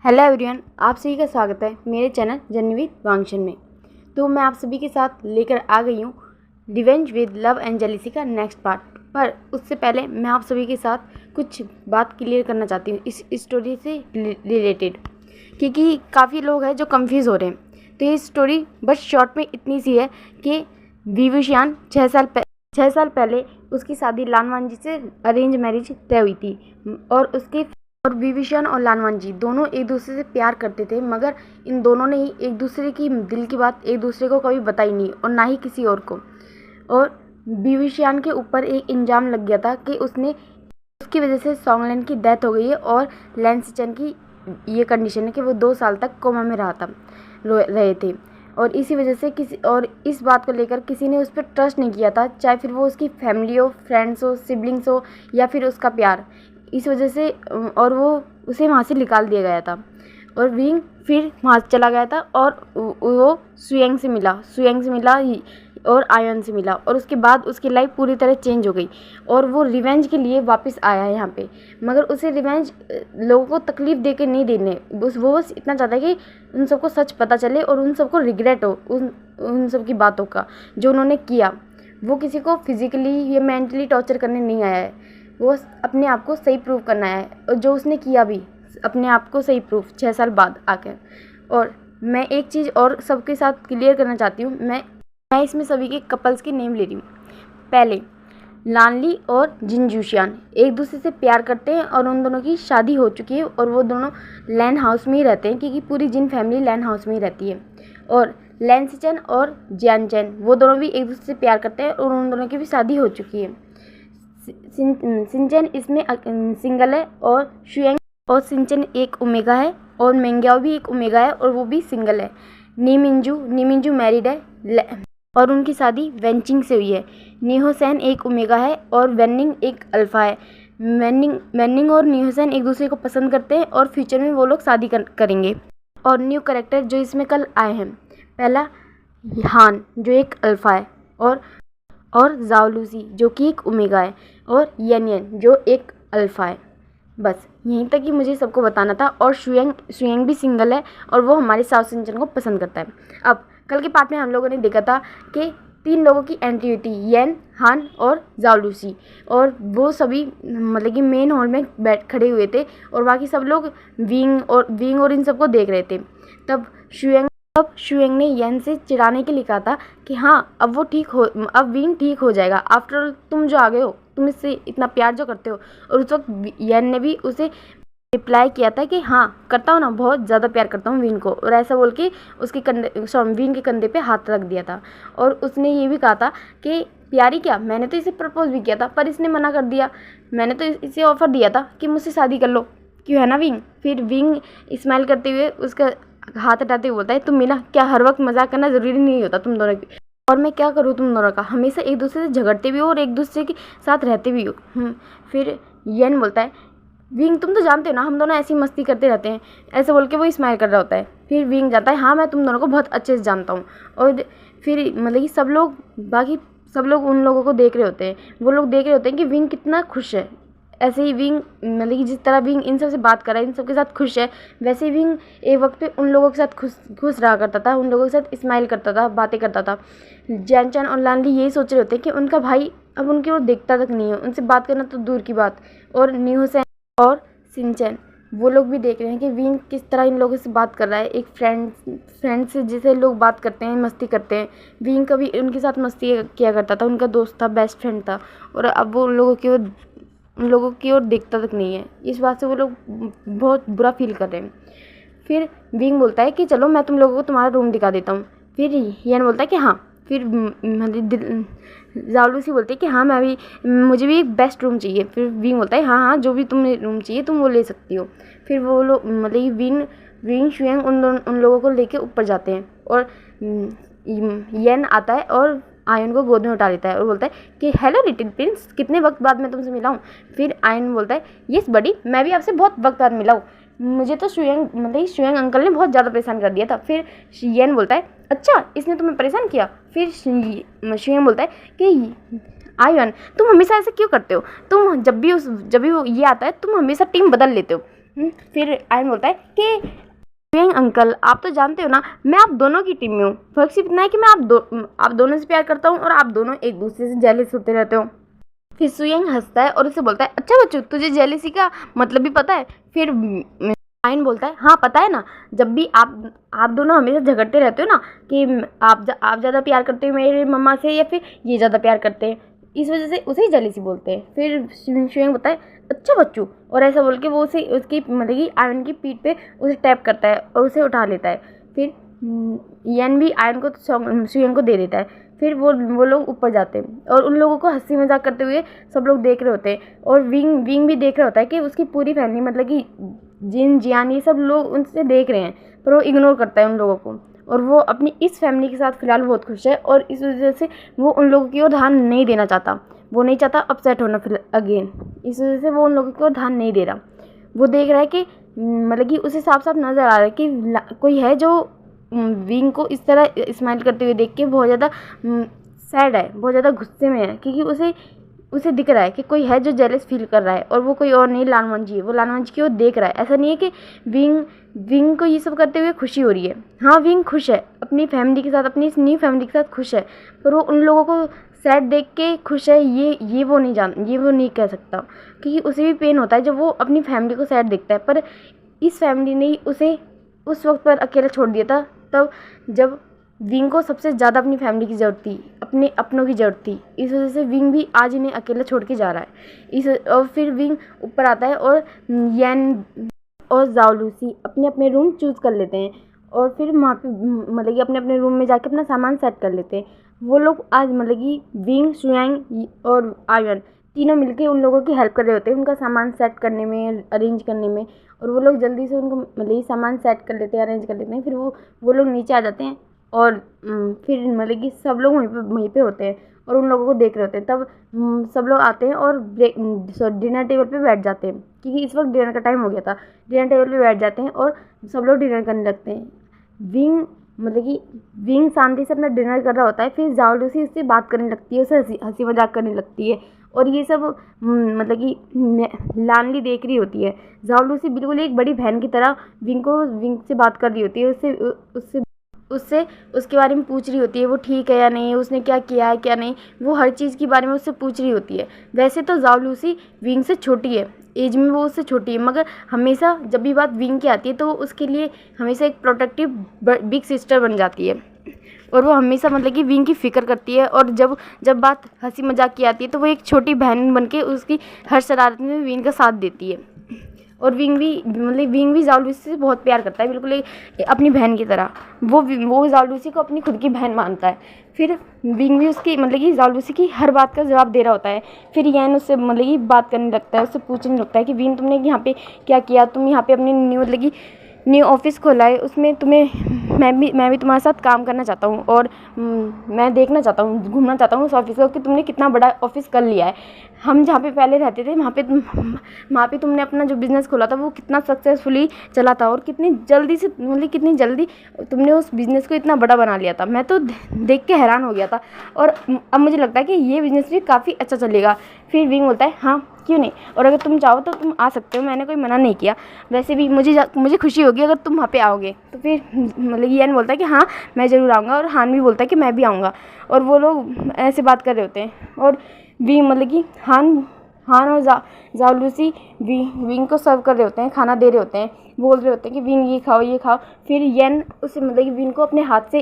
Hello everyone, आप सभी का स्वागत है मेरे चैनल जर्नी विद वांगशन में। तो मैं आप सभी के साथ लेकर आ गई हूँ revenge with love and jealousy का नेक्स्ट पार्ट। पर उससे पहले मैं आप सभी के साथ कुछ बात क्लियर करना चाहती हूँ इस स्टोरी से रिलेटेड, क्योंकि काफ़ी लोग हैं जो कंफ्यूज हो रहे हैं। तो ये स्टोरी बस शॉर्ट में इतनी सी है कि विभूषण 6 साल पहले उसकी शादी लानवान जी से अरेंज मैरिज तय हुई थी और विभीषण और लानवान जी दोनों एक दूसरे से प्यार करते थे, मगर इन दोनों ने ही एक दूसरे की दिल की बात एक दूसरे को कभी बताई नहीं और ना ही किसी और को। और विभीषण के ऊपर एक इल्ज़ाम लग गया था कि उसकी वजह से सॉन्गलैंड की डेथ हो गई है और लैंसिचन की ये कंडीशन है कि वो 2 साल तक कोमा में रहे थे। और इसी वजह से इस बात को लेकर किसी ने उस पर ट्रस्ट नहीं किया था, चाहे फिर वो उसकी फैमिली हो, फ्रेंड्स हो, सिबलिंग्स हो या फिर उसका प्यार। इस वजह से और वो उसे वहाँ से निकाल दिया गया था और विंग फिर वहाँ चला गया था और वो सुयंग से मिला और आयन से मिला। और उसके बाद उसकी लाइफ पूरी तरह चेंज हो गई और वो रिवेंज के लिए वापस आया है यहाँ पे। मगर उसे रिवेंज लोगों को तकलीफ़ दे के नहीं देने, वो बस इतना चाहता है कि उन सबको सच पता चले और उन सबको रिग्रेट हो उन सब की बातों का जो उन्होंने किया। वो किसी को फिज़िकली या मेंटली टॉर्चर करने नहीं आया है, वो अपने आप को सही प्रूव करना है। और जो उसने किया भी अपने आप को सही प्रूव 6 साल बाद आकर। और मैं एक चीज़ और सबके साथ क्लियर करना चाहती हूँ, मैं इसमें सभी के कपल्स की नेम ले रही हूँ। पहले लानली और जिनजूशियान एक दूसरे से प्यार करते हैं और उन दोनों की शादी हो चुकी है और वो दोनों लैंड हाउस में ही रहते हैं, क्योंकि पूरी जिन फैमिली लैंड हाउस में ही रहती है। और लैंसिचन और जियानचैन वो दोनों भी एक दूसरे से प्यार करते हैं और उन दोनों की भी शादी हो चुकी है। सिंचन इसमें सिंगल है और शुएंग और सिंचन एक ओमेगा है और मेंग्याओ भी एक ओमेगा है और वो भी सिंगल है। नीमिंजू मैरिड है और उनकी शादी वेंचिंग से हुई है। नीहोसेन एक ओमेगा है और वेनिंग एक अल्फा है। वेनिंग और नीहोसेन एक दूसरे को पसंद करते हैं और फ्यूचर में वो लोग शादी करेंगे। और न्यू कैरेक्टर जो इसमें कल आए हैं, पहला हान जो एक अल्फा है और जाओलूसी जो कि एक ओमेगा है और येनियन जो एक अल्फा है। बस यहीं तक ही मुझे सबको बताना था। और शुएंग भी सिंगल है और वो हमारे साउथ सिंचन को पसंद करता है। अब कल के पार्ट में हम लोगों ने देखा था कि 3 लोगों की एंट्री हुई थी, येन, हान और जाओलूसी। और वो सभी मतलब कि मेन हॉल में खड़े हुए थे और बाकी सब लोग विंग और इन सबको देख रहे थे। तब शुएंग ने येन से चिढ़ाने के लिए कहा था कि हाँ अब विंग ठीक हो जाएगा, आफ्टर ऑल तुम जो आ गए हो, तुम इससे इतना प्यार जो करते हो। और उस वक्त येन ने भी उसे रिप्लाई किया था कि हाँ करता हूँ ना, बहुत ज़्यादा प्यार करता हूँ विंग को। और ऐसा बोल के विंग के कंधे पे हाथ रख दिया था। और उसने ये भी कहा था कि प्यारी क्या, मैंने तो इसे प्रपोज भी किया था पर इसने मना कर दिया। मैंने तो इसे ऑफर दिया था कि मुझसे शादी कर लो, क्यों है ना विंग। फिर विंग स्माइल करते हुए उसका हाथ हटाते हुए बोलता है, तुम मिला क्या, हर वक्त मजाक करना ज़रूरी नहीं होता तुम दोनों की। और मैं क्या करूँ तुम दोनों का, हमेशा एक दूसरे से झगड़ते भी हो और एक दूसरे के साथ रहते भी हो। फिर येन बोलता है, विंग तुम तो जानते हो ना हम दोनों ऐसी मस्ती करते रहते हैं। ऐसे बोल के वो स्माइल कर रहा होता है। फिर विंग जाता है, हाँ मैं तुम दोनों को बहुत अच्छे से जानता हूँ। और फिर मतलब कि बाकी सब लोग उन लोगों को देख रहे होते हैं। वो लोग देख रहे होते हैं कि विंग कितना खुश है। ऐसे ही विंग मतलब कि जिस तरह विंग इन सब से बात कर रहा है, इन सब के साथ खुश है, वैसे ही विंग एक वक्त पे उन लोगों के साथ खुश रहा करता था, उन लोगों के साथ स्माइल करता था, बातें करता था। जियानचैन और लानली यही सोच रहे होते हैं कि उनका भाई अब उनकी ओर देखता तक नहीं है, उनसे बात करना तो दूर की बात। और नीहोसेन और सिंचन वो लोग भी देख रहे हैं कि विंग किस तरह इन लोगों से बात कर रहा है, एक फ्रेंड से जैसे लोग बात करते हैं, मस्ती करते हैं। विंग कभी उनके साथ मस्ती किया करता था, उनका दोस्त था, बेस्ट फ्रेंड था। और अब वो उन लोगों की ओर देखता तक नहीं है। इस बात से वो लोग बहुत बुरा फील कर रहे हैं। फिर विंग बोलता है कि चलो मैं तुम लोगों को तुम्हारा रूम दिखा देता हूँ। फिर येन बोलता है कि हाँ। फिर जाओलूसी बोलती है कि हाँ मुझे भी एक बेस्ट रूम चाहिए। फिर विंग बोलता है हाँ जो भी तुम्हें रूम चाहिए तुम वो ले सकती हो। फिर वो लोग मतलब विंग शुएंग उन लोगों को लेके ऊपर जाते हैं और येन आता है और आयन को गोद में उठा लेता है और बोलता है कि हेलो लिटिल प्रिंस, कितने वक्त बाद मैं तुमसे मिला हूँ। फिर आयन बोलता है यस बडी, मैं भी आपसे बहुत वक्त बाद मिला हूँ, मुझे तो शुएंग अंकल ने बहुत ज़्यादा परेशान कर दिया था। फिर येन बोलता है अच्छा इसने तुम्हें परेशान किया। फिर शुएंग बोलता है कि आयन तुम हमेशा ऐसे क्यों करते हो, तुम जब भी वो ये आता है तुम हमेशा टीम बदल लेते हो। फिर आयन बोलता है कि शुयंग अंकल, आप तो जानते हो ना मैं आप दोनों की टीम में हूँ, फर्क सिर्फ इतना है कि मैं आप दोनों से प्यार करता हूँ और आप दोनों एक दूसरे से जेलस होते रहते हो। फिर शुयंग हंसता है और उसे बोलता है, अच्छा बच्चू, तुझे जेलसी का मतलब भी पता है? फिर आयन बोलता है, हाँ पता है ना, जब भी आप दोनों हमेशा झगड़ते रहते हो ना कि आप ज़्यादा प्यार करते हो मेरे मम्मा से या फिर ये ज़्यादा प्यार करते हैं, इस वजह से उसे ही जेलसी बोलते हैं। फिर शुयंग बोलता है, अच्छा बच्चू, और ऐसा बोल के वो उसे उसकी मतलब कि आयन की पीठ पे उसे टैप करता है और उसे उठा लेता है। फिर यन भी आयन को शुयंग को दे देता है। फिर वो लोग ऊपर जाते हैं और उन लोगों को हंसी मजाक करते हुए सब लोग देख रहे होते हैं और विंग भी देख रहा होता है कि उसकी पूरी फैमिली मतलब कि जिन जियान ये सब लोग उनसे देख रहे हैं, पर वो इग्नोर करता है उन लोगों को और वो अपनी इस फैमिली के साथ फ़िलहाल बहुत खुश है और इस वजह से वो उन लोगों की ओर ध्यान नहीं देना चाहता। वो नहीं चाहता अपसेट होना फिर अगेन, इस वजह से वो उन लोगों की ओर ध्यान नहीं दे रहा। वो देख रहा है कि मतलब कि उसे साफ साफ नज़र आ रहा है कि कोई है जो विंग को इस तरह स्माइल करते हुए देख के बहुत ज़्यादा सैड है, बहुत ज़्यादा गुस्से में है, क्योंकि उसे दिख रहा है कि कोई है जो जेलस फील कर रहा है और वो कोई और नहीं लानवंजी है। वो लानवंजी की ओर देख रहा है। ऐसा नहीं है कि विंग को ये सब करते हुए खुशी हो रही है। हाँ, विंग खुश है अपनी फैमिली के साथ, अपनी इस न्यू फैमिली के साथ खुश है, पर वो उन लोगों को सैड देख के खुश है ये वो नहीं कह सकता, क्योंकि उसे भी पेन होता है जब वो अपनी फैमिली को सैड देखता है। पर इस फैमिली ने उसे उस वक्त पर अकेला छोड़ दिया था, तब जब विंग को सबसे ज़्यादा अपनी फैमिली की ज़रूरत थी, अपने अपनों की ज़रूरत थी। इस वजह से विंग भी आज इन्हें अकेला छोड़ के जा रहा है। और फिर विंग ऊपर आता है और येन और ज़ाओलूसी अपने अपने रूम चूज़ कर लेते हैं और फिर वहाँ पे मतलब कि अपने अपने रूम में जाके अपना सामान सेट कर लेते हैं। वो लोग आज मतलब कि विंग, शुयांग और आयन तीनों मिलके उन लोगों की हेल्प कर रहे होते हैं उनका सामान सेट करने में, अरेंज करने में, और वो लोग जल्दी से उनको मतलब सामान सेट कर लेते हैं, अरेंज कर लेते हैं। फिर वो लोग नीचे आ जाते हैं और फिर मतलब कि सब लोग वहीं पे होते हैं और उन लोगों को देख रहे होते हैं। तब सब लोग आते हैं और डिनर टेबल पे बैठ जाते हैं, क्योंकि इस वक्त डिनर का टाइम हो गया था। डिनर टेबल पे बैठ जाते हैं और सब लोग डिनर करने लगते हैं। विंग शांति से अपना डिनर कर रहा होता है। फिर ज़ाओलूसी उससे बात करने लगती है, उसे हंसी मजाक करने लगती है और ये सब मतलब कि लानली देख रही होती है। ज़ाओलूसी बिल्कुल एक बड़ी बहन की तरह विंग से बात कर रही होती है, उससे उसके बारे में पूछ रही होती है, वो ठीक है या नहीं, उसने क्या किया है क्या नहीं, वो हर चीज़ के बारे में उससे पूछ रही होती है। वैसे तो ज़ाओलूसी विंग से छोटी है, एज में वो उससे छोटी है, मगर हमेशा जब भी बात विंग की आती है तो वो उसके लिए हमेशा एक प्रोटेक्टिव बिग सिस्टर बन जाती है और वो हमेशा मतलब कि विंग की फ़िक्र करती है। और जब बात हंसी मजाक की आती है तो वो एक छोटी बहन बन के उसकी हर शरारत में विंग का साथ देती है। और विंग भी ज़ाओलूसी से बहुत प्यार करता है, बिल्कुल अपनी बहन की तरह। वो ज़ाओलूसी को अपनी खुद की बहन मानता है। फिर विंग भी उसकी मतलब कि ज़ाओलूसी की हर बात का जवाब दे रहा होता है। फिर येन उससे मतलब कि बात करने लगता है, उससे पूछने लगता है कि विंग, तुमने यहाँ पे क्या किया, तुम यहाँ पे अपनी न्यू ऑफिस खोला है, उसमें मैं भी तुम्हारे साथ काम करना चाहता हूँ और मैं देखना चाहता हूँ, घूमना चाहता हूँ उस ऑफिस को कि तुमने कितना बड़ा ऑफिस कर लिया है। हम जहाँ पे पहले रहते थे वहाँ पे तुमने अपना जो बिज़नेस खोला था वो कितना सक्सेसफुली चला था और कितनी जल्दी तुमने उस बिज़नेस को इतना बड़ा बना लिया था। मैं तो देख के हैरान हो गया था और अब मुझे लगता है कि ये बिज़नेस भी काफ़ी अच्छा चलेगा। फिर विंग बोलता है, हाँ क्यों नहीं, और अगर तुम चाहो तो तुम आ सकते हो, मैंने कोई मना नहीं किया। वैसे भी मुझे खुशी होगी अगर तुम वहाँ पे आओगे। तो फिर मतलब येन बोलता है कि हाँ मैं ज़रूर आऊँगा, और हान भी बोलता है कि मैं भी आऊँगा। और वो लोग ऐसे बात कर रहे होते हैं और मतलब कि हान और ज़ाओलूसी विंग को सर्व कर रहे होते हैं, खाना दे रहे होते हैं, बोल रहे होते हैं कि विंग ये खाओ। फिर येन उसे मतलब कि विंग को अपने हाथ से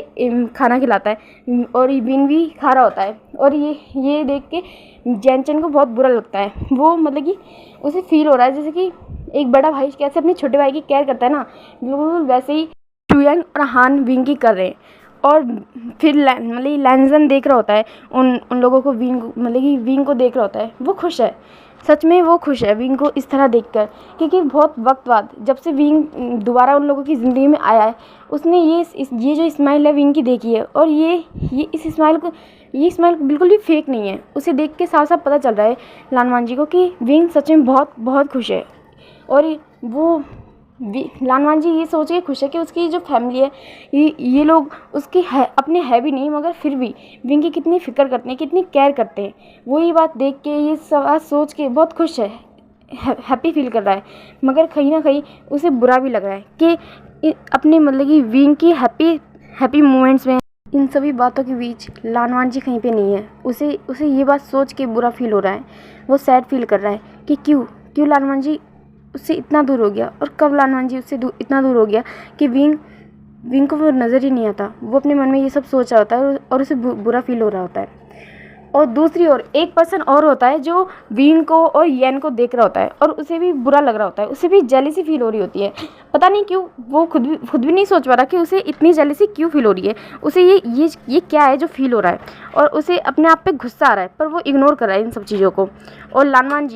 खाना खिलाता है और विंग भी खा रहा होता है। और ये देख के जैनचन को बहुत बुरा लगता है। वो मतलब कि उसे फील हो रहा है जैसे कि एक बड़ा भाई कैसे अपने छोटे भाई की केयर करता है ना, बिल्कुल वैसे ही शुयांग और हान विंग की कर रहे हैं। और फिर मतलब लैंजन देख रहा होता है उन लोगों को, विंग को देख रहा होता है। वो खुश है, सच में वो खुश है विंग को इस तरह देखकर, क्योंकि बहुत वक्त बाद जब से विंग दोबारा उन लोगों की ज़िंदगी में आया है, उसने ये जो स्माइल है विंग की देखी है। और ये स्माइल बिल्कुल भी फेक नहीं है। उसे देख के साफ साफ पता चल रहा है लानवान जी को कि विंग सच में बहुत बहुत खुश है। और वो लानवान जी ये सोच के खुश है कि उसकी जो फैमिली है ये लोग उसके अपने है भी नहीं, मगर फिर भी विंग की कितनी फ़िक्र करते हैं, कितनी केयर करते हैं। वो ये बात देख के, ये सब सोच के बहुत खुश है। हैप्पी फील कर रहा है, मगर कहीं ना कहीं उसे बुरा भी लग रहा है कि अपने मतलब कि विंग की हैप्पी मोमेंट्स में इन सभी बातों के बीच लानवान जी कहीं पे नहीं है। उसे ये बात सोच के बुरा फील हो रहा है, वो सैड फील कर रहा है कि क्यों लानवान जी उससे इतना दूर हो गया, और कब लानवान जी उससे इतना दूर हो गया कि विंग को वो नज़र ही नहीं आता। वो अपने मन में ये सब सोच रहा होता है और उसे बुरा फील हो रहा होता है। और दूसरी ओर एक पर्सन और होता है जो विंग को और येन को देख रहा होता है और उसे भी बुरा लग रहा होता है, उसे भी जेलिसी फील हो रही होती है। पता नहीं क्यों, वो खुद भी नहीं सोच पा रहा कि उसे इतनी जेलिसी क्यों फील हो रही है, उसे ये क्या है जो फील हो रहा है, और उसे अपने आप पे गुस्सा आ रहा है, पर वो इग्नोर कर रहा है इन सब चीज़ों को। और लानवान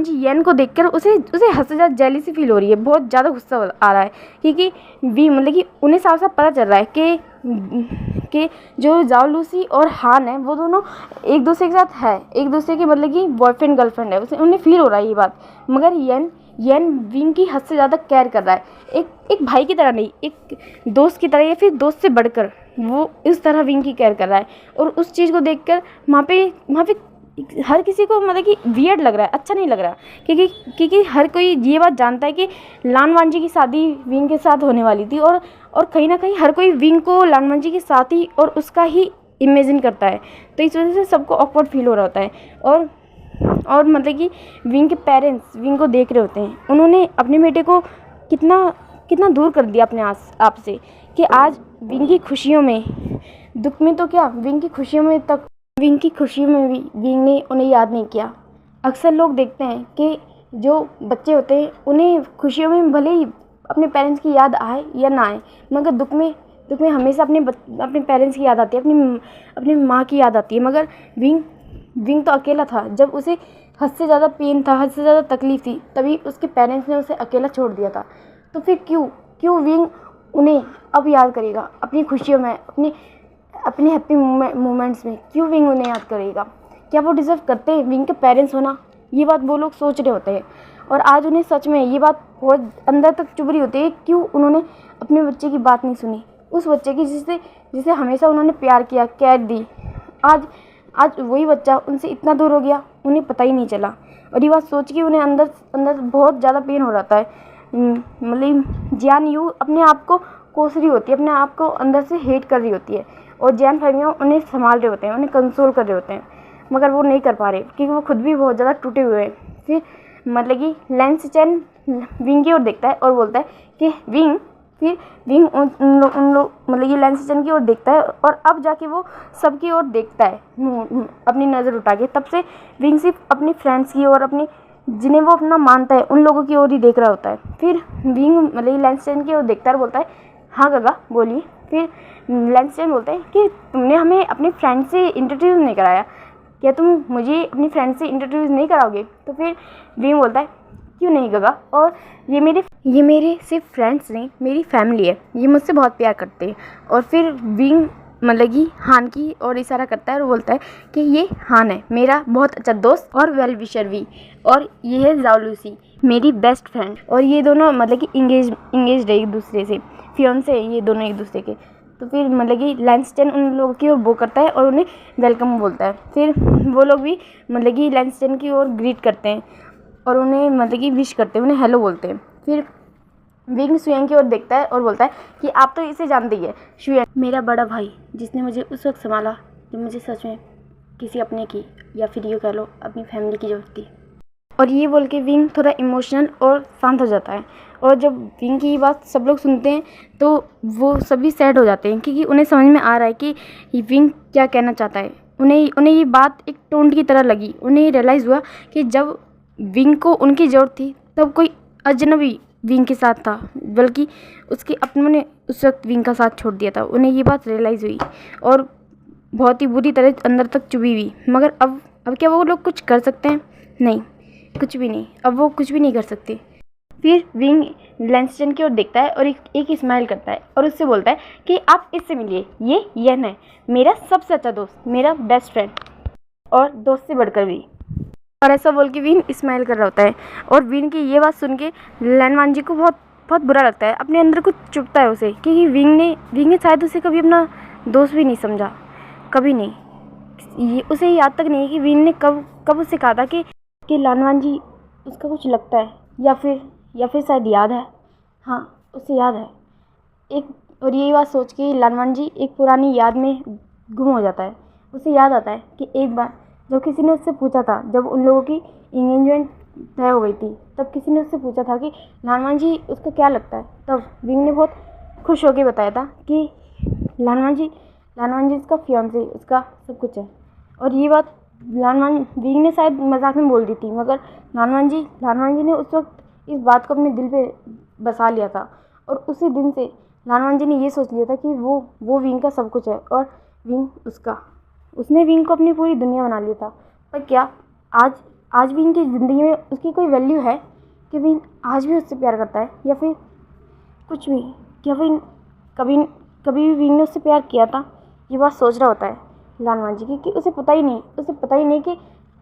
जी येन को देखकर उसे हद से ज़्यादा जेलिसी फील हो रही है, बहुत ज़्यादा गुस्सा आ रहा है, क्योंकि मतलब कि उन्हें साफ साफ पता चल रहा है कि जो जाओ लूसी और हान है वो दोनों एक दूसरे के साथ है, एक दूसरे के मतलब कि बॉयफ्रेंड गर्लफ्रेंड है, उन्हें फील हो रहा है ये बात। मगर येन विंग की हद से ज़्यादा केयर कर रहा है, एक भाई की तरह नहीं, एक दोस्त की तरह, या फिर दोस्त से बढ़कर वो इस तरह विंग की केयर कर रहा है। और उस चीज़ को देखकर वहाँ पे हर किसी को मतलब कि वियर्ड लग रहा है, अच्छा नहीं लग रहा, क्योंकि हर कोई ये बात जानता है कि लानवान जी की शादी विंग के साथ होने वाली थी, और कहीं ना कहीं हर कोई विंग को लानवान जी के साथ ही और उसका ही इमेजिन करता है। तो इस वजह से सबको ऑकवर्ड फील हो रहा होता है। और मतलब कि विंग के पेरेंट्स विंग को देख रहे होते हैं, उन्होंने अपने बेटे को कितना दूर कर दिया अपने आप से, कि आज विंग की खुशियों में, दुख में तो क्या, विंग की खुशियों में भी विंग ने उन्हें याद नहीं किया। अक्सर लोग देखते हैं कि जो बच्चे होते हैं उन्हें खुशियों में भले ही अपने पेरेंट्स की याद आए या ना आए, मगर दुख में हमेशा अपने पेरेंट्स की याद आती है, अपनी माँ की याद आती है। मगर विंग तो अकेला था, जब उसे हद से ज़्यादा पेन था, हद से ज़्यादा तकलीफ़ थी, तभी उसके पेरेंट्स ने उसे अकेला छोड़ दिया था। तो फिर क्यों विंग उन्हें अब याद करेगा अपनी खुशियों में, अपने हैप्पी मोमेंट्स में, क्यों विंग उन्हें याद करेगा? क्या वो डिज़र्व करते हैं विंग के पेरेंट्स होना? ये बात वो लोग सोच रहे होते हैं, और आज उन्हें सच में ये बात बहुत अंदर तक चुभ रही होती है, क्यों उन्होंने अपने बच्चे की बात नहीं सुनी, उस बच्चे की जिसे हमेशा उन्होंने प्यार किया, केयर दी। आज वही बच्चा उनसे इतना दूर हो गया, उन्हें पता ही नहीं चला। और ये बात सोच के उन्हें अंदर बहुत ज़्यादा पेन हो रहा है। मतलब जियान यू अपने आप को कोस रही होती है, अपने आप को अंदर से हेट कर रही होती है, और जैन फैमिया उन्हें संभाल रहे होते हैं, उन्हें कंसोल कर रहे होते हैं, मगर वो नहीं कर पा रहे, क्योंकि वो खुद भी बहुत ज़्यादा टूटे हुए हैं। फिर मतलब कि लैंस चैन विंग की ओर देखता है और बोलता है कि विंग उन लोग मतलब ये लैंस चैन की ओर देखता है, और अब जाके वो सबकी ओर देखता है अपनी नज़र उठा के। तब से विंग सिर्फ अपनी फ्रेंड्स की और अपनी जिन्हें वो अपना मानता है उन लोगों की ओर ही देख रहा होता है। फिर विंग मतलब लैंस चैन की ओर देखता है और बोलता है, हाँ काका बोलिए। फिर लैंस चैन बोलते हैं कि तुमने हमें अपनी फ्रेंड से इंट्रोड्यूस नहीं कराया, क्या तुम मुझे अपनी फ्रेंड से इंट्रोड्यूस नहीं कराओगे? तो फिर विंग बोलता है, क्यों नहीं काका, और ये मेरे सिर्फ फ्रेंड्स नहीं, मेरी फैमिली है, ये मुझसे बहुत प्यार करते हैं। और फिर विंग मतलब कि हान की और इशारा करता है और बोलता है कि ये हान है, मेरा बहुत अच्छा दोस्त और वेल विशर भी, और ये है जाओ लूसी, मेरी बेस्ट फ्रेंड। और ये दोनों मतलब कि इंगेज रहे एक दूसरे से, फियांसे ये दोनों एक दूसरे के। तो फिर मतलब कि लैंस चैन उन लोगों की ओर वो करता है और उन्हें वेलकम बोलता है। फिर वो लोग भी मतलब कि लैंस चैन की ओर ग्रीट करते हैं और उन्हें मतलब कि विश करते हैं, उन्हें हेलो बोलते हैं। फिर विंग शुएंग की ओर देखता है और बोलता है कि आप तो इसे जानते ही है, शुएंग मेरा बड़ा भाई, जिसने मुझे उस वक्त संभाला जब मुझे सच में किसी अपने की, या फिर ये कह लो अपनी फैमिली की ज़रूरत थी। और ये बोल के विंग थोड़ा इमोशनल और शांत हो जाता है। और जब विंग की बात सब लोग सुनते हैं तो वो सभी सैड हो जाते हैं, क्योंकि उन्हें समझ में आ रहा है कि विंग क्या कहना चाहता है। उन्हें ये बात एक टोंट की तरह लगी। उन्हें रियलाइज़ हुआ कि जब विंग को उनकी ज़रूरत थी तब कोई अजनबी विंग के साथ था, बल्कि उसके अपनों ने उस वक्त विंग का साथ छोड़ दिया था। उन्हें ये बात रियलाइज़ हुई और बहुत ही बुरी तरह अंदर तक चुभी हुई। मगर अब क्या वो लोग कुछ कर सकते हैं? नहीं, कुछ भी नहीं। अब वो कुछ भी नहीं कर सकते। फिर विंग लैंस चैन की ओर देखता है और एक स्माइल करता है और उससे बोलता है कि आप इससे मिलिए, ये येन है, मेरा सबसे अच्छा दोस्त, मेरा बेस्ट फ्रेंड, और दोस्त से बढ़कर भी। और ऐसा बोल के विंग स्माइल कर रहा होता है। और विंग की ये बात सुन के लैनवान जी को बहुत बुरा लगता है, अपने अंदर कुछ चुभता है उसे, क्योंकि विंग ने शायद उसे कभी अपना दोस्त भी नहीं समझा, कभी नहीं। उसे याद तक नहीं है कि विंग ने कब उसे कहा था कि लानवान जी उसका कुछ लगता है या फिर शायद याद है। हाँ, उसे याद है एक। और यही बात सोच के लालमान जी एक पुरानी याद में गुम हो जाता है। उसे याद आता है कि एक बार जब किसी ने उससे पूछा था, जब उन लोगों की इंगेजमेंट तय हो गई थी, तब किसी ने उससे पूछा था कि लालमान जी उसका क्या लगता है। तब विंग ने बहुत खुश होकर बताया था कि लालमान जी उसका फियांसे, उसका सब कुछ है। और ये बात विंग ने शायद मजाक में बोल दी थी, मगर लालमान जी ने उस वक्त इस बात को अपने दिल पे बसा लिया था। और उसी दिन से लालमान जी ने ये सोच लिया था कि वो विंग का सब कुछ है और विंग उसने विंग को अपनी पूरी दुनिया बना लिया था। पर क्या आज विंग की ज़िंदगी में उसकी कोई वैल्यू है कि विंग आज भी उससे प्यार करता है, या फिर कुछ भी? क्या विंग कभी भी विंग ने उससे प्यार किया था? ये बात सोच रहा होता है लालमान जी की कि उसे पता ही नहीं कि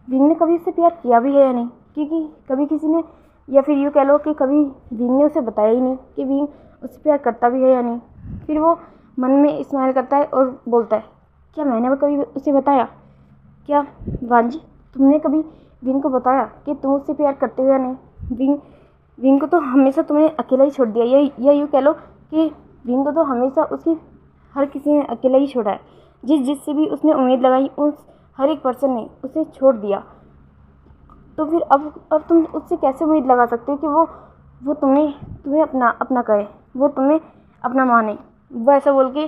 विंग ने कभी उससे प्यार किया भी है या नहीं, क्योंकि कभी किसी ने, या फिर यूँ कह लो कि कभी विंग ने उसे बताया ही नहीं कि विंग उससे प्यार करता भी है या नहीं। फिर वो मन में स्माइल करता है और बोलता है, क्या मैंने कभी उसे बताया? क्या वांजी, तुमने कभी विंग को बताया कि तुम उससे प्यार करते हो या नहीं? विंग को तो हमेशा तुमने अकेला ही छोड़ दिया, या यूँ कह लो कि विंग को तो हमेशा उसकी हर किसी ने अकेला ही छोड़ा है। जिससे भी उसने उम्मीद लगाई, उस हर एक पर्सन ने उसे छोड़ दिया। तो फिर अब तुम उससे कैसे उम्मीद लगा सकते हो कि वो तुम्हें अपना कहे, वो तुम्हें अपना माने? वो ऐसा बोल के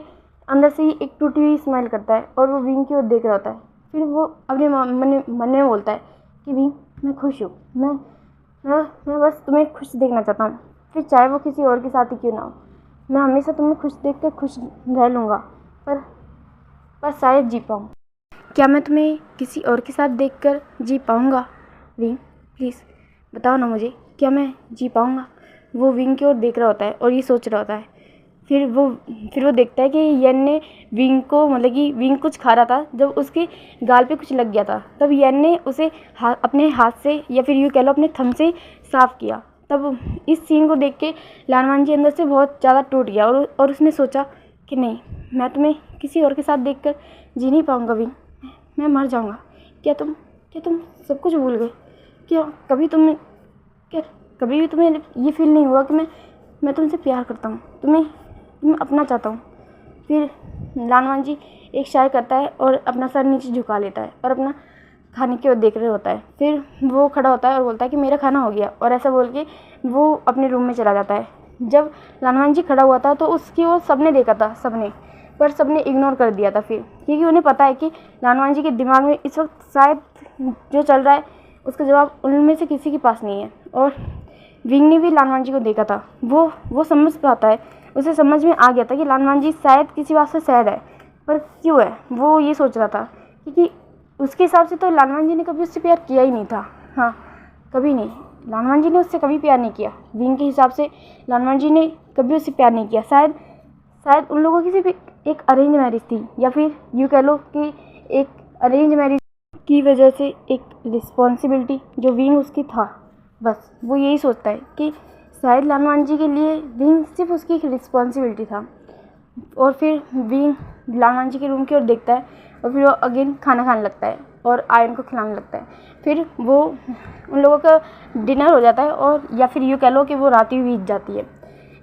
अंदर से ही एक टूटी हुई स्माइल करता है और वो विंग की ओर देख रहा होता है। फिर वो अपने मन में बोलता है कि विंग, मैं खुश हूँ, मैं बस तुम्हें खुश देखना चाहता हूँ, फिर चाहे वो किसी और के साथ ही क्यों ना हो। मैं हमेशा तुम्हें खुश देख कर खुश रह लूँगा, पर शायद जी पाऊँ। क्या मैं तुम्हें किसी और के साथ देखकर जी पाऊँगा? विंग प्लीज़ बताओ ना मुझे, क्या मैं जी पाऊँगा? वो विंग की ओर देख रहा होता है और ये सोच रहा होता है। फिर वो देखता है कि येन ने विंग को, मतलब कि विंग कुछ खा रहा था, जब उसके गाल पे कुछ लग गया था, तब येन ने उसे अपने हाथ से, या फिर यूँ कह लो अपने थंब से साफ़ किया। तब इस सीन को देख के लालमान जी अंदर से बहुत ज़्यादा टूट गया और उसने सोचा कि नहीं, मैं तुम्हें किसी और के साथ देखकर जी नहीं पाऊँगा विंग, मैं मर जाऊँगा। क्या तुम सब कुछ भूल गए? क्या कभी भी तुम्हें ये फील नहीं हुआ कि मैं तुमसे प्यार करता हूँ, तुम्हें अपना चाहता हूँ? फिर लालमान जी एक शाय करता है और अपना सर नीचे झुका लेता है और अपना खाने की ओर देख रहे होता है। फिर वो खड़ा होता है और बोलता है कि मेरा खाना हो गया, और ऐसा बोल के वो अपने रूम में चला जाता है। जब लालमान जी खड़ा हुआ था तो उसकी ओर सबने देखा था, पर सबने इग्नोर कर दिया था फिर, क्योंकि उन्हें पता है कि लालमान जी के दिमाग में इस वक्त शायद जो चल रहा है उसका जवाब उनमें से किसी के पास नहीं है। और विंग ने भी लालमान जी को देखा था, वो समझ पाता है, उसे समझ में आ गया था कि लालमान जी शायद किसी बात से सैड है, पर क्यों है वो ये सोच रहा था, क्योंकि उसके हिसाब से तो लालमान जी ने कभी उससे प्यार किया ही नहीं था। हाँ, कभी नहीं, लालमान जी ने उससे कभी प्यार नहीं किया। विंग के हिसाब से लालमान जी ने कभी उससे प्यार नहीं किया। शायद उन लोगों की सिर्फ एक अरेंज मैरिज थी, या फिर यूँ कह लो कि एक अरेंज मैरिज की वजह से एक रिस्पॉन्सिबिलिटी जो विंग उसकी था, बस वो यही सोचता है कि शायद लालमान जी के लिए विंग सिर्फ उसकी एक रिस्पॉन्सिबिलिटी था। और फिर विंग लालमान जी के रूम की ओर देखता है और फिर वो अगेन खाना खाने लगता है और आयन को खिलाने लगता है। फिर वो उन लोगों का डिनर हो जाता है, और या फिर यूँ कह लो कि वो रात ही बीत जाती है।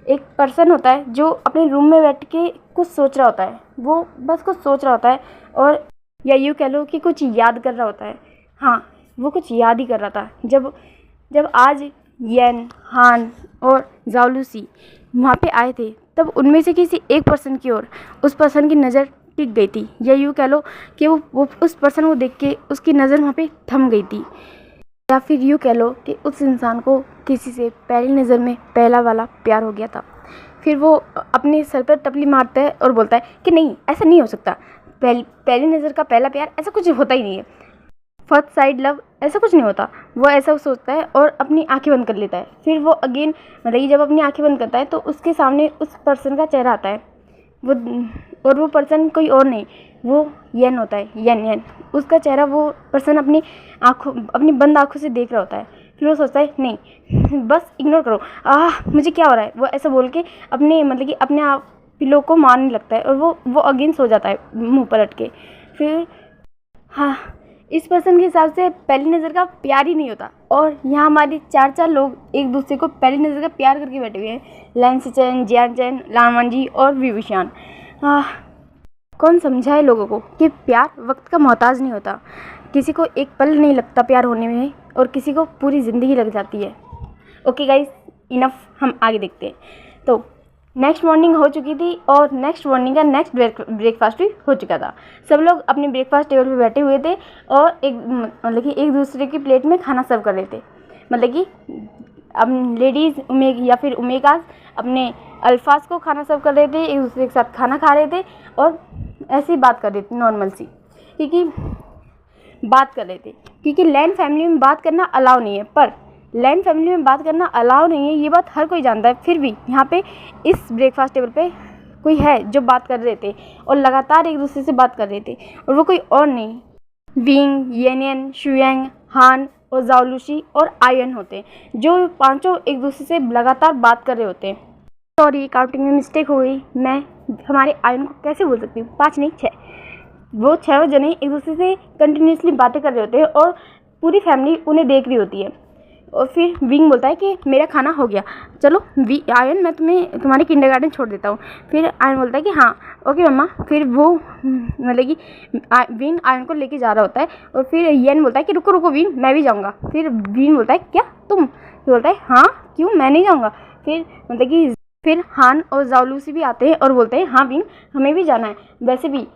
एक पर्सन होता है जो अपने रूम में बैठ के कुछ सोच रहा होता है, वो बस कुछ सोच रहा होता है, और या यूँ कह लो कि कुछ याद कर रहा होता है। हाँ, वो कुछ याद ही कर रहा था। जब आज येन, हान और ज़ाओलूसी वहाँ पे आए थे, तब उनमें से किसी एक पर्सन की ओर उस पर्सन की नज़र टिक गई थी, या यूँ कह लो कि वो उस पर्सन को देख के उसकी नज़र वहाँ पे थम गई थी, या फिर यूँ कह लो कि उस इंसान को किसी से पहली नज़र में पहला वाला प्यार हो गया था। फिर वो अपने सर पर तपली मारता है और बोलता है कि नहीं, ऐसा नहीं हो सकता, पहली नज़र का पहला प्यार ऐसा कुछ होता ही नहीं है, फर्स्ट साइड लव ऐसा कुछ नहीं होता। वो ऐसा सोचता है और अपनी आंखें बंद कर लेता है। फिर वो अगेन, मतलब जब अपनी आंखें बंद करता है तो उसके सामने उस पर्सन का चेहरा आता है, वो पर्सन कोई और नहीं, वो येन होता है, येन। उसका चेहरा वो पर्सन अपनी बंद आँखों से देख रहा होता है। फिर वो सोचता है नहीं, बस इग्नोर करो, मुझे क्या हो रहा है, वो ऐसा बोल के अपने आप पिलो को मारने लगता है, और वो अगेन सो जाता है मुँह पलट के। फिर हाँ, इस पर्सन के हिसाब से पहली नज़र का प्यार ही नहीं होता, और यहाँ हमारे 4 लोग एक दूसरे को पहली नज़र का प्यार करके बैठे हुए हैं, लैंसचैन, जियानचैन, लानवान जी और विविशान। कौन समझाए लोगों को कि प्यार वक्त का मोहताज नहीं होता। किसी को एक पल नहीं लगता प्यार होने में, और किसी को पूरी ज़िंदगी लग जाती है। ओके गाइस, इनफ, हम आगे देखते हैं। तो नेक्स्ट मॉर्निंग हो चुकी थी, और नेक्स्ट मॉर्निंग का नेक्स्ट ब्रेकफास्ट भी हो चुका था। सब लोग अपने ब्रेकफास्ट टेबल पे बैठे हुए थे, और मतलब कि एक दूसरे की प्लेट में खाना सर्व कर रहे थे। मतलब कि अब लेडीज़ या फिर उमेगास अपने अल्फाज को खाना सर्व कर रहे थे, एक दूसरे के साथ खाना खा रहे थे, और ऐसी बात कर रहे थे नॉर्मल सी, क्योंकि लैंड फैमिली में बात करना अलाउ नहीं है। पर लैंड फैमिली में बात करना अलाउ नहीं है, ये बात हर कोई जानता है। फिर भी यहाँ पे इस ब्रेकफास्ट टेबल पे कोई है जो बात कर रहे थे, और लगातार एक दूसरे से बात कर रहे थे, और वो कोई और नहीं, विंग, येनियन, शुयांग, हान और जाओलूसी और आयन होते हैं, जो 5 एक दूसरे से लगातार बात कर रहे होते हैं। सॉरी, काउंटिंग में मिस्टेक हो गई। मैं हमारे आयन को कैसे बोल सकती हूँ, 5 नहीं 6। वो 6 जने एक दूसरे से कंटिन्यूसली बातें कर रहे होते हैं, और पूरी फैमिली उन्हें देख रही होती है। और फिर विंग बोलता है कि मेरा खाना हो गया, चलो आयन मैं तुम्हारे किंडरगार्टन छोड़ देता हूँ। फिर आयन बोलता है कि हाँ ओके मम्मा। फिर वो मतलब कि विंग आयन को लेके जा रहा होता है, और फिर येन बोलता है कि रुको रुको विंग, मैं भी जाऊँगा। फिर विंग बोलता है क्या तुम? फिर बोलता है हाँ क्यों, मैं नहीं जाऊँगा। फिर मतलब कि फिर हान और जाओलूसी भी आते हैं और बोलते हैं हाँ विंग, हमें भी जाना है। वैसे भी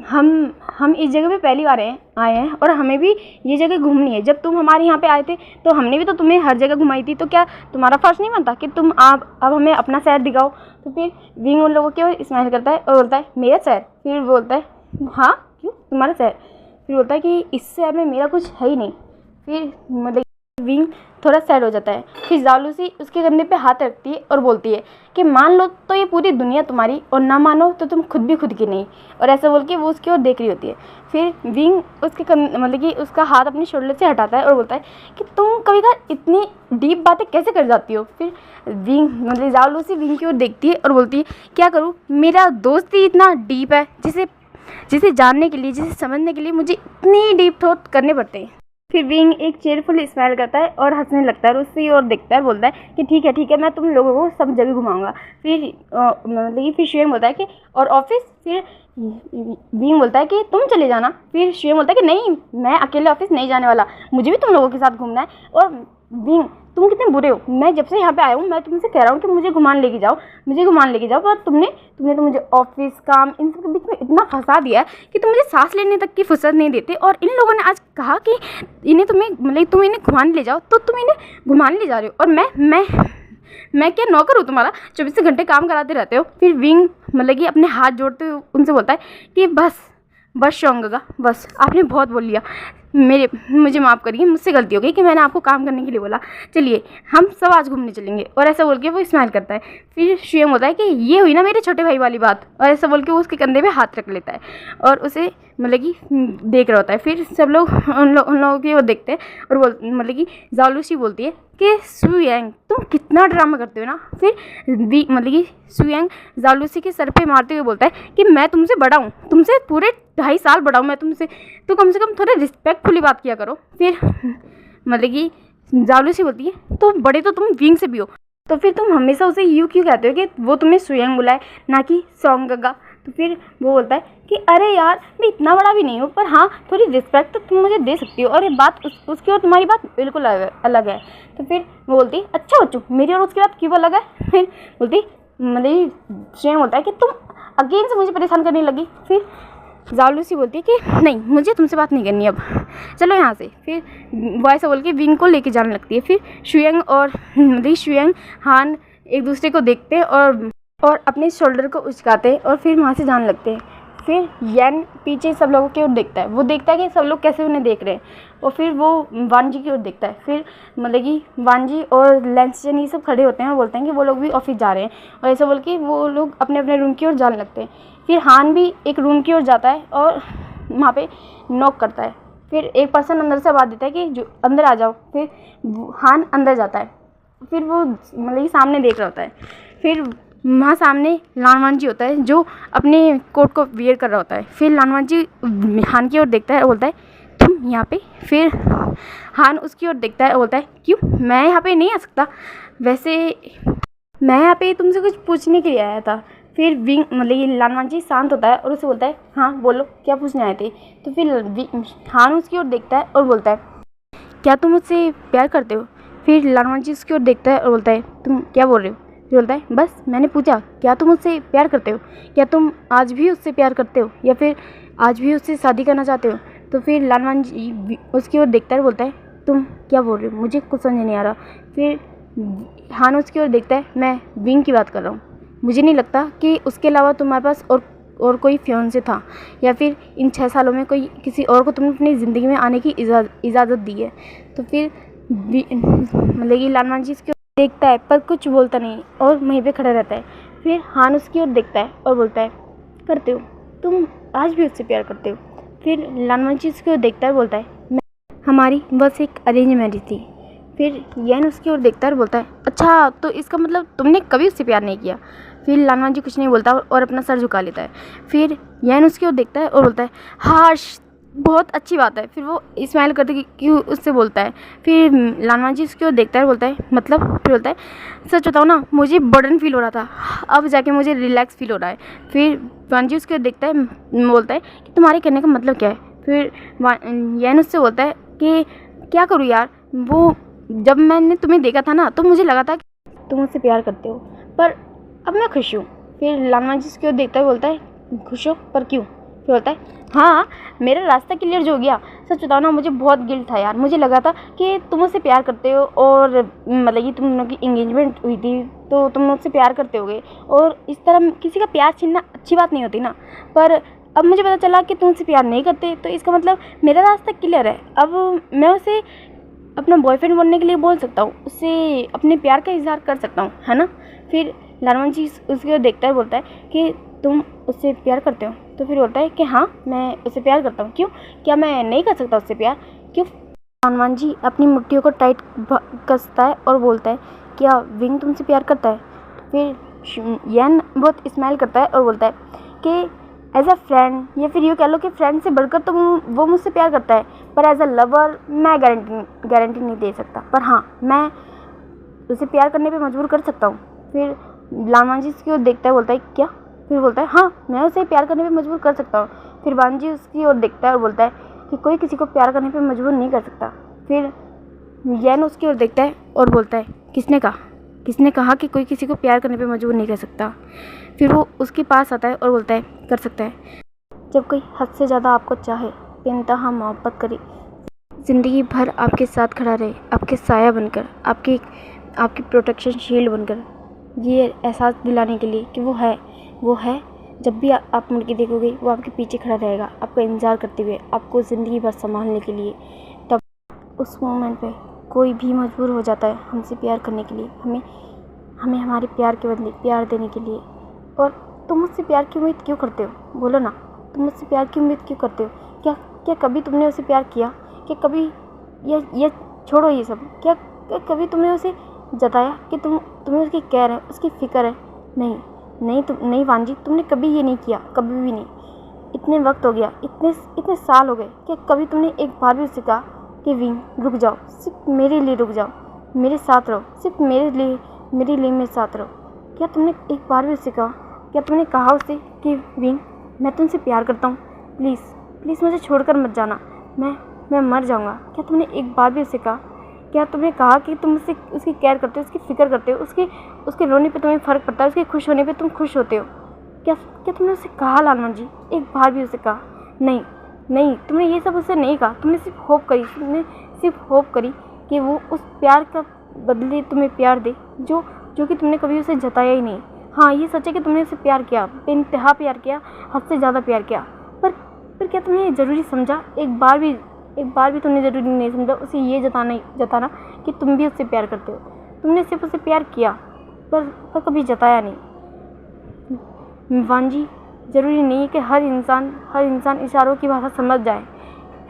हम इस जगह पे पहली बार आए हैं, और हमें भी ये जगह घूमनी है। जब तुम हमारे यहाँ पे आए थे तो हमने भी तो तुम्हें हर जगह घुमाई थी, तो क्या तुम्हारा फर्ज नहीं बनता कि तुम अब हमें अपना शहर दिखाओ? तो फिर विंग उन लोगों की ओर स्माइल करता है और बोलता है मेरा शहर? फिर बोलता है हाँ क्यों, तुम्हारा शहर? फिर बोलता है कि इस शहर में मेरा कुछ है ही नहीं। फिर मतलब विंग थोड़ा सैड हो जाता है। फिर जालूसी उसके कंधे पे हाथ रखती है और बोलती है कि मान लो तो ये पूरी दुनिया तुम्हारी, और ना मानो तो तुम खुद भी खुद की नहीं। और ऐसा बोल के वो उसकी ओर देख रही होती है। फिर विंग उसके मतलब कि उसका हाथ अपने शोल्डर से हटाता है और बोलता है कि तुम कभी कभी इतनी डीप बातें कैसे कर जाती हो? फिर विंग मतलब जालूसी विंग की ओर देखती है और बोलती है क्या करूँ, मेरा दोस्त ही इतना डीप है, जिसे जानने के लिए, जिसे समझने के लिए मुझे इतनी डीप थॉट करने पड़ते हैं। फिर विंग एक चेयरफुल स्माइल करता है और हंसने लगता है, और उसकी ओर देखता है, बोलता है कि ठीक है मैं तुम लोगों को सब जगह घुमाऊंगा। फिर मतलब कि फिर शुयांग बोलता है कि और ऑफिस? फिर विंग बोलता है कि तुम चले जाना। फिर शुयांग बोलता है कि नहीं, मैं अकेले ऑफिस नहीं जाने वाला, मुझे भी तुम लोगों के साथ घूमना है। और विंग तुम कितने बुरे हो, मैं जब से यहाँ पे आया हूँ मैं तुमसे कह रहा हूँ कि मुझे घुमाने लेके जाओ, पर तुमने तो मुझे ऑफिस, काम, इन सब के बीच में इतना फंसा दिया है कि तुम मुझे सांस लेने तक की फुर्सत नहीं देते। और इन लोगों ने आज कहा कि तुम इन्हें घुमाने ले जाओ, तो तुम इन्हें घुमाने ले जा रहे हो, और मैं क्या नौकर हूँ तुम्हारा, 24 घंटे काम कराते रहते हो। फिर विंग मतलब कि अपने हाथ जोड़ते हुए उनसे बोलता है कि बस शुयांग, बस आपने बहुत बोल लिया, मुझे माफ़ करिए, मुझसे गलती हो गई कि मैंने आपको काम करने के लिए बोला। चलिए हम सब आज घूमने चलेंगे। और ऐसा बोल के वो स्माइल करता है। फिर शुयांग बोलता है कि ये हुई ना मेरे छोटे भाई वाली बात, और ऐसा बोल के वो उसके कंधे पे हाथ रख लेता है और उसे मतलब कि देख रहा होता है। फिर सब लोग उन लोगों की ओर देखते हैं, और मतलब कि जालूसी बोलती है कि शुयांग तुम कितना ड्रामा करते हो ना। फिर मतलब कि शुयांग जालूसी के सर पे मारते हुए बोलता है कि मैं तुमसे बड़ा हूँ, तुमसे पूरे 2.5 साल बड़ा हूँ मैं तुमसे, तो कम से कम थोड़ा रिस्पेक्टफुली बात किया करो। फिर मतलब कि जालूसी बोलती है तो बड़े तो तुम विंग से भी हो, तो फिर तुम हमेशा उसे यूँ क्यों कहते हो कि वो तुम्हें शुयांग बुलाए ना कि सॉन्गगा? तो फिर वो बोलता है कि अरे यार मैं इतना बड़ा भी नहीं हूँ, पर हाँ थोड़ी रिस्पेक्ट तो तुम मुझे दे सकती हो, और ये बात उसकी और तुम्हारी बात बिल्कुल अलग है। तो फिर वो बोलती अच्छा बच्चों, मेरी और उसकी बात क्यों अलग है? फिर बोलती मतलब शुयांग बोलता है कि तुम अगेन से मुझे परेशान करने लगी। फिर जालूसी बोलती है कि नहीं, मुझे तुमसे बात नहीं करनी अब, चलो यहाँ से। फिर वो ऐसा बोल के विंग को लेके जाने लगती है। फिर शुयांग हान एक दूसरे को देखते हैं और अपने शोल्डर को उचकाते हैं, और फिर वहाँ से जाने लगते हैं। फिर येन पीछे सब लोगों की ओर देखता है, वो देखता है कि सब लोग कैसे उन्हें देख रहे हैं, और फिर वो वानजी की ओर देखता है। फिर मतलब कि वानजी और लैंसचैन ये सब खड़े होते हैं और बोलते हैं कि वो लोग भी ऑफिस जा रहे हैं, और ऐसा बोल के वो लोग अपने अपने रूम की ओर जाने लगते हैं। फिर हान भी एक रूम की ओर जाता है और वहाँ पे नॉक करता है। फिर एक पर्सन अंदर से आवाज़ देता है कि जो अंदर आ जाओ। फिर हान अंदर जाता है। फिर वो मतलब कि सामने देख रहा होता है। फिर वहाँ सामने लानवान जी होता है जो अपने कोट को वियर कर रहा होता है। फिर लानवान जी हान की ओर देखता है और बोलता है तुम यहाँ पे? फिर हान उसकी ओर देखता है और बोलता है क्यों, मैं यहाँ पे नहीं आ सकता? वैसे मैं यहाँ पे तुमसे कुछ पूछने के लिए आया था। फिर विंग मतलब ये लालमांजी शांत होता है और उसे बोलता है हाँ बोलो, क्या पूछने आए थे? तो फिर हान उसकी ओर देखता है और बोलता है क्या तुम मुझसे प्यार करते हो? फिर लालमांजी उसकी ओर देखता है और बोलता है तुम क्या बोल रहे हो? फिर बोलता है बस मैंने पूछा क्या तुम मुझसे प्यार करते हो? क्या तुम आज भी उससे प्यार करते हो या फिर आज भी उससे शादी करना चाहते हो? तो फिर लालमांजी उसकी ओर देखता है और बोलता है तुम क्या बोल रहे हो, मुझे कुछ समझ नहीं आ रहा। फिर हान उसकी ओर देखता है, मैं विंग की बात कर रहा हूँ, मुझे नहीं लगता कि उसके अलावा तुम्हारे पास और कोई फियांसे था या फिर इन 6 सालों में कोई किसी और को तुमने अपनी ज़िंदगी में आने की इजाज़त दी है। तो फिर मतलब कि लालमांजी उसकी ओर देखता है पर कुछ बोलता नहीं और वहीं पे खड़ा रहता है। फिर हान उसकी ओर देखता है और बोलता है करते हो, तुम आज भी उससे प्यार करते हो? फिर लालमांजी उसकी ओर देखता है और बोलता है हमारी बस एक अरेंज मैरिज थी। फिर यैन उसकी ओर देखता है और बोलता है अच्छा तो इसका मतलब तुमने कभी उससे प्यार नहीं किया? फिर लालमांजी कुछ नहीं बोलता और अपना सर झुका लेता है। फिर यैन उसकी ओर देखता है और बोलता है हाश, बहुत अच्छी बात है। फिर वो स्माइल करके क्यों उससे बोलता है। फिर लालमांजी उसकी ओर देखता है और बोलता है मतलब? फिर बोलता है सच बताओ ना, मुझे बर्डन फील हो रहा था, अब जाके मुझे रिलैक्स फील हो रहा है। फिर वांजी उसकी ओर देखता है, बोलता है कि तुम्हारे कहने का मतलब क्या है? फिर यैन उससे बोलता है कि क्या करूँ यार, वो जब मैंने तुम्हें देखा था ना तो मुझे लगा था कि तुम मुझसे प्यार करते हो, पर अब मैं खुश हूँ। फिर लालमांजी उसकी ओर देखता है बोलता है खुश हो पर क्यों? फिर बोलता है हाँ मेरा रास्ता क्लियर हो गया। सच बताओ ना, मुझे बहुत गिल्ट था यार, मुझे लगा था कि तुम मुझसे प्यार करते हो और मतलब कि तुम लोगों की इंगेजमेंट हुई थी तो तुम मुझसे प्यार करते होगे और इस तरह किसी का प्यार छीनना अच्छी बात नहीं होती ना, पर अब मुझे पता चला कि तुम उससे प्यार नहीं करते, तो इसका मतलब मेरा रास्ता क्लियर है। अब मैं उसे अपना बॉयफ्रेंड बनने के लिए बोल सकता हूँ, उससे अपने प्यार का इजहार कर सकता हूँ, है ना? फिर लालमांजी उसकी ओर देखता है बोलता है कि तुम उससे प्यार करते हो? तो फिर बोलता है कि हाँ मैं उससे प्यार करता हूँ। क्यों, क्या मैं नहीं कर सकता उससे प्यार? क्यों? लालमांजी अपनी मुट्ठियों को टाइट कसता है और बोलता है क्या विंग तुमसे प्यार करता है? फिर यैन बहुत स्माइल करता है और बोलता है कि एज अ फ्रेंड या फिर यूँ कह लो कि फ्रेंड से बढ़कर तो वो मुझसे प्यार करता है, पर एज अ लवर मैं गारंटी नहीं दे सकता, पर हाँ मैं उसे प्यार करने पे मजबूर कर सकता हूँ। फिर लालमांजी उसकी ओर देखता है बोलता है क्या? फिर बोलता है हाँ मैं उसे प्यार करने पे मजबूर कर सकता हूँ। फिर वांजी उसकी ओर देखता है और बोलता है कि कोई किसी को प्यार करने पे मजबूर नहीं कर सकता। फिर यैन उसकी ओर देखता है और बोलता है किसने कहा कि कोई किसी को प्यार करने पे मजबूर नहीं कर सकता? फिर वो उसके पास आता है और बोलता है कर सकता है, जब कोई हद से ज़्यादा आपको चाहे, बेइंतहा मोहब्बत करे, ज़िंदगी भर आपके साथ खड़ा रहे, आपके साया बनकर, आपकी प्रोटेक्शन शील्ड बनकर, ये एहसास दिलाने के लिए कि वो है जब भी आप मुड़ के देखोगे वो आपके पीछे खड़ा रहेगा, आपका इंतज़ार करते हुए, आपको ज़िंदगी भर संभालने के लिए। तब उस मोमेंट पे कोई भी मजबूर हो जाता है हमसे प्यार करने के लिए, हमें हमारे प्यार के बदले प्यार देने के लिए। और तुम मुझसे प्यार की उम्मीद क्यों करते हो? बोलो ना, तुम मुझसे प्यार की उम्मीद क्यों करते हो? क्या कभी तुमने उसे प्यार किया? क्या कभी ये छोड़ो ये सब, क्या कभी तुमने उसे जताया कि तुम्हें उसकी केयर है, उसकी फ़िक्र है? नहीं वांजी, तुमने कभी ये नहीं किया, कभी भी नहीं। इतने वक्त हो गया, इतने साल हो गए, क्या कभी तुमने एक बार भी उससे कहा कि विंग रुक जाओ, सिर्फ मेरे लिए रुक जाओ, मेरे साथ रहो, सिर्फ मेरे लिए मेरे साथ रहो? क्या तुमने एक बार भी उससे कहा? क्या तुमने कहा उससे कि विंग मैं तुमसे प्यार करता हूँ, प्लीज़ मुझे छोड़कर मत जाना, मैं मर जाऊँगा? क्या तुमने एक बार भी उससे कहा? क्या तुमने कहा कि तुम उसकी केयर करते हो, उसकी फ़िक्र करते हो, उसके रोने पे तुम्हें फ़र्क पड़ता है, उसके खुश होने पे तुम खुश होते हो? क्या तुमने उससे कहा लालमांजी, एक बार भी उससे कहा? नहीं, तुमने ये सब उससे नहीं कहा। तुमने सिर्फ होप करी कि वो उस प्यार का बदले तुम्हें प्यार दे जो कि तुमने कभी उसे जताया ही नहीं। हाँ ये सच है कि तुमने उसे प्यार किया, बेइंतहा प्यार किया, हद से ज़्यादा प्यार किया, पर क्या तुमने ज़रूरी समझा? एक बार भी तुमने ज़रूरी नहीं समझा उसे ये जताना कि तुम भी उससे प्यार करते हो। तुमने सिर्फ उसे प्यार किया पर कभी जताया नहीं। वांजी, ज़रूरी नहीं है कि हर इंसान इशारों की भाषा समझ जाए।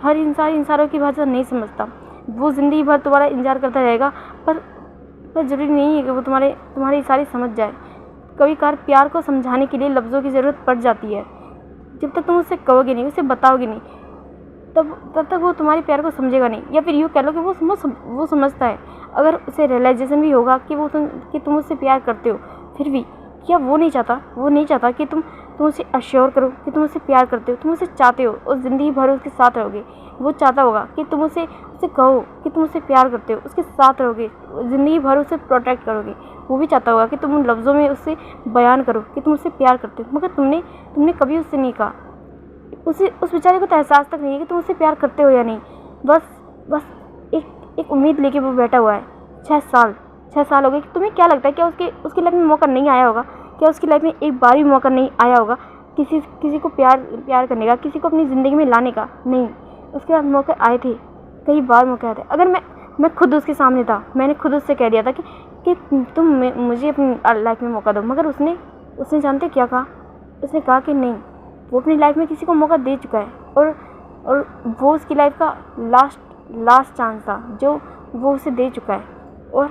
हर इंसान इशारों की भाषा नहीं समझता। वो ज़िंदगी भर तुम्हारा इंतजार करता रहेगा, पर ज़रूरी नहीं है कि वो तुम्हारे इशारे समझ जाए। कभी कभार प्यार को समझाने के लिए लफ्ज़ों की ज़रूरत पड़ जाती है। जब तक तुम उससे कहोगे नहीं, उसे बताओगे नहीं, तब तक वो तुम्हारे प्यार को समझेगा नहीं, या फिर यूँ कह लो कि वो समझता है। अगर उसे रियलाइजेशन भी होगा कि तुम उससे प्यार करते हो, फिर भी क्या वो नहीं चाहता कि तुम उसे अश्योर करो कि तुम उससे प्यार करते हो, तुम उसे चाहते हो और ज़िंदगी भर उसके साथ रहोगे। वो चाहता होगा कि तुम उसे कहो कि तुम उससे प्यार करते हो, उसके साथ रहोगे, ज़िंदगी भर उसे प्रोटेक्ट करोगे। वो भी चाहता होगा कि तुम उन लफ्ज़ों में उससे बयान करो कि तुम उससे प्यार करते हो, मगर तुमने कभी उससे नहीं कहा। उस बेचारे को तो एहसास तक नहीं है कि तुम उससे प्यार करते हो या नहीं। बस एक उम्मीद लेके वो बैठा हुआ है। 6 साल हो गए। तुम्हें क्या लगता है, क्या उसकी लाइफ में मौका नहीं आया होगा? क्या उसकी लाइफ में एक बार भी मौका नहीं आया होगा किसी को प्यार करने का, किसी को अपनी ज़िंदगी में लाने का? नहीं, उसके बाद मौके आए थे, कई बार मौके आए थे। अगर मैं खुद उसके सामने था, मैंने खुद उससे कह दिया था कि तुम मुझे अपनी लाइफ में मौका दो, मगर उसने जानते क्या कहा? उसने कहा कि नहीं, वो अपनी लाइफ में किसी को मौका दे चुका है और वो उसकी लाइफ का लास्ट चांस था जो वो उसे दे चुका है, और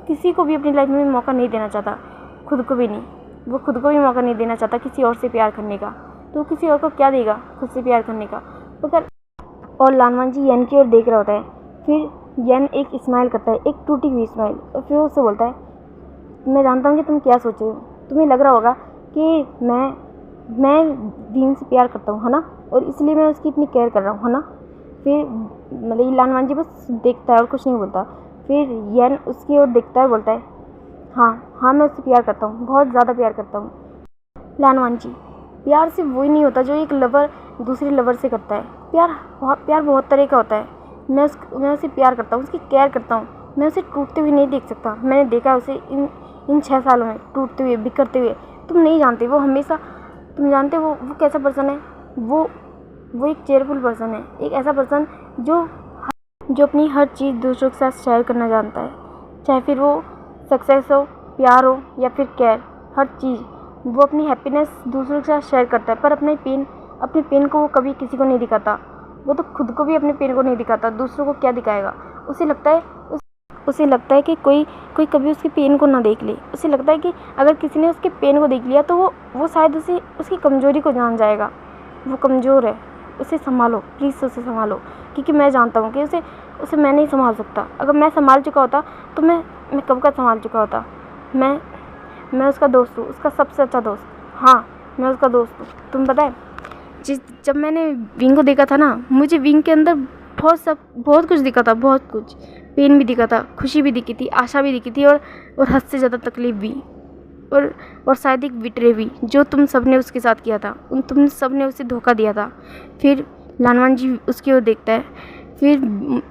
किसी को भी अपनी लाइफ में मौका नहीं देना चाहता, खुद को भी नहीं। वो खुद को भी मौका नहीं देना चाहता किसी और से प्यार करने का, तो किसी और को क्या देगा खुद से प्यार करने का? मगर और लानवान जी येन की ओर देख रहा होता है। फिर येन एक स्माइल करता है, एक टूटी हुई स्माइल, और फिर उससे बोलता है, मैं जानता हूँ कि तुम क्या सोच रहे हो। तुम्हें लग रहा होगा कि मैं विंग से प्यार करता हूँ, है ना, और इसलिए मैं उसकी इतनी केयर कर रहा हूँ, है ना। फिर मतलब लानवान जी बस देखता है और कुछ नहीं बोलता। फिर येन उसकी ओर देखता है, बोलता है, हाँ मैं उससे प्यार करता हूँ, बहुत ज़्यादा प्यार करता हूँ। लानवान जी, प्यार सिर्फ वही नहीं होता जो एक लवर दूसरे लवर से करता है। प्यार बहुत तरह का होता है। मैं उसे प्यार करता हूँ, उसकी केयर करता हूँ। मैं उसे टूटते हुए नहीं देख सकता। मैंने देखा उसे इन 6 सालों में टूटते हुए, बिखरते हुए। तुम नहीं जानते वो हमेशा, तुम जानते वो कैसा पर्सन है। वो एक चेयरफुल पर्सन है, एक ऐसा पर्सन जो अपनी हर चीज़ दूसरों के साथ शेयर करना जानता है, चाहे फिर वो सक्सेस हो, प्यार हो या फिर केयर। हर चीज़ वो अपनी हैप्पीनेस दूसरों के साथ शेयर करता है, पर अपने पेन को वो कभी किसी को नहीं दिखाता। वो तो खुद को भी अपने पेन को नहीं दिखाता, दूसरों को क्या दिखाएगा? उसे लगता है कि कोई कभी उसके पेन को ना देख ले। उसे लगता है कि अगर किसी ने उसके पेन को देख लिया तो वो शायद उसकी कमज़ोरी को जान जाएगा। वो कमज़ोर है, उसे संभालो, प्लीज़ उसे संभालो, क्योंकि मैं जानता हूँ कि उसे मैं नहीं संभाल सकता। अगर मैं संभाल चुका होता तो मैं कब का संभाल चुका होता। मैं उसका दोस्त हूँ, उसका सबसे अच्छा दोस्त। हाँ, मैं उसका दोस्त हूँ। तुम पता है, जब मैंने विंग को देखा था ना, मुझे विंग के अंदर बहुत कुछ दिखा था, बहुत कुछ। पेन भी दिखा था, खुशी भी दिखी थी, आशा भी दिखी थी, और हद से ज़्यादा तकलीफ़ भी, और शायद एक बिटरे भी, जो तुम सब ने उसके साथ किया था। तुम सब ने उसे धोखा दिया था। फिर लानवान जी उसकी ओर देखता है, फिर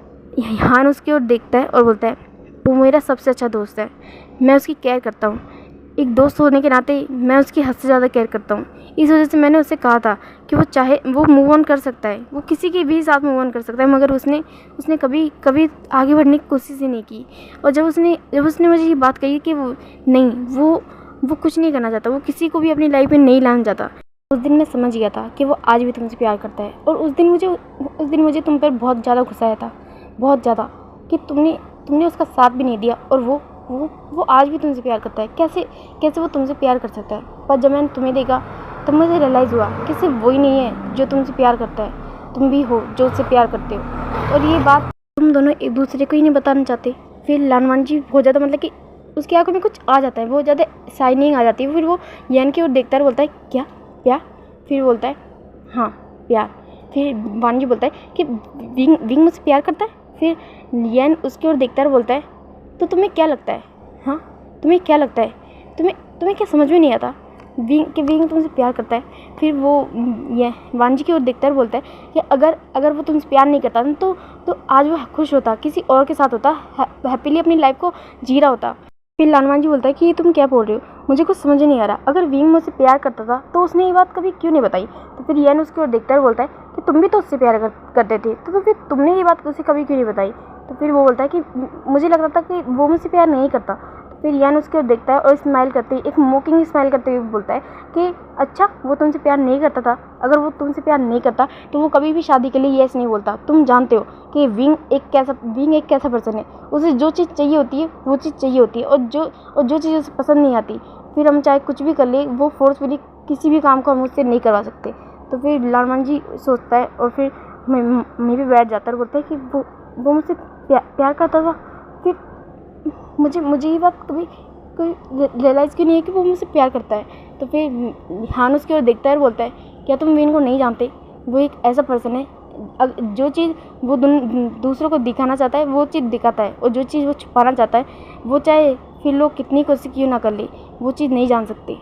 हान उसकी ओर देखता है और बोलता है, वो मेरा सबसे अच्छा दोस्त है, मैं उसकी केयर करता हूँ। एक दोस्त होने के नाते मैं उसकी हद से ज़्यादा केयर करता हूँ। इस वजह से मैंने उसे कहा था कि वो चाहे वो मूव ऑन कर सकता है, वो किसी के भी साथ मूव ऑन कर सकता है, मगर उसने कभी आगे बढ़ने की कोशिश ही नहीं की। और जब उसने मुझे ये बात कही कि वो कुछ नहीं करना चाहता, वो किसी को भी अपनी लाइफ में नहीं लाना चाहता, उस दिन मैं समझ गया था कि वो आज भी तुमसे प्यार करता है। और उस दिन मुझे तुम पर बहुत ज़्यादा गुस्सा आया था, बहुत ज़्यादा, कि तुमने उसका साथ भी नहीं दिया, और वो आज भी तुमसे प्यार करता है। कैसे वो तुमसे प्यार कर सकता है? पर जब मैंने तुम्हें देखा तब मुझे रियलाइज़ हुआ कि सिर्फ वही नहीं है जो तुमसे प्यार करता है, तुम भी हो जो उससे प्यार करते हो। और ये बात तुम दोनों एक दूसरे को ही नहीं बताना चाहते। फिर लानवान जी हो जाता, मतलब कि उसकी आंखों में कुछ आ जाता है, बहुत ज़्यादा शाइनिंग आ जाती है। फिर वो येन की ओर देखता है और बोलता है, क्या प्यार? फिर बोलता है, हाँ प्यार। फिर वान जी बोलता है कि विंग मुझसे प्यार करता है। फिर येन उसकी ओर देखता है और बोलता है, तो तुम्हें क्या लगता है? हाँ, तुम्हें क्या लगता है? तुम्हें क्या समझ में नहीं आता विंग तुमसे प्यार करता है? फिर वो ये वान जी की ओर देखता है और बोलता है कि अगर वो तुमसे प्यार नहीं करता तो आज वो खुश होता, किसी और के साथ होता, हैप्पीली अपनी लाइफ को जी रहा होता। फिर लानवान जी बोलता है कि तुम क्या बोल रहे हो, मुझे कुछ समझ नहीं आ रहा। अगर विंग मुझसे प्यार करता था तो उसने ये बात कभी क्यों नहीं बताई? तो फिर येन उसकी ओर देखता है और बोलता है कि तुम भी तो उससे प्यार करते थे, तो फिर तुमने ये बात उसे कभी क्यों नहीं बताई? तो फिर वो बोलता है कि मुझे लग रहा था कि वो मुझसे प्यार नहीं करता। फिर येन उसकी ओर देखता है और स्माइल करते ही, एक मोकिंग स्माइल करते हुए बोलता है कि अच्छा, वो तुमसे प्यार नहीं करता था। अगर वो तुमसे प्यार नहीं करता तो वो कभी भी शादी के लिए यस नहीं बोलता। तुम जानते हो कि विंग एक कैसा पर्सन है। उसे जो चीज़ चाहिए होती है वो चीज़ चाहिए होती है, और जो चीज़ उसे पसंद नहीं आती, फिर हम चाहे कुछ भी कर ले, वो फोर्सफुली किसी भी काम को हम उससे नहीं करवा सकते। तो फिर लानवान जी सोचता है, और फिर मैं भी बैठ जाता है और बोलता है कि वो मुझसे प्यार करता था। फिर मुझे ये बात कभी कोई रियलाइज़ क्यों नहीं है कि वो मुझसे प्यार करता है। तो फिर हान उसकी ओर देखता है और बोलता है, क्या तुम विन को नहीं जानते? वो एक ऐसा पर्सन है, जो चीज़ वो दूसरों को दिखाना चाहता है वो चीज़ दिखाता है, और जो चीज़ वो छुपाना चाहता है वो चाहे फिर लोग कितनी कोशिश क्यों ना कर ले, वो चीज़ नहीं जान सकते।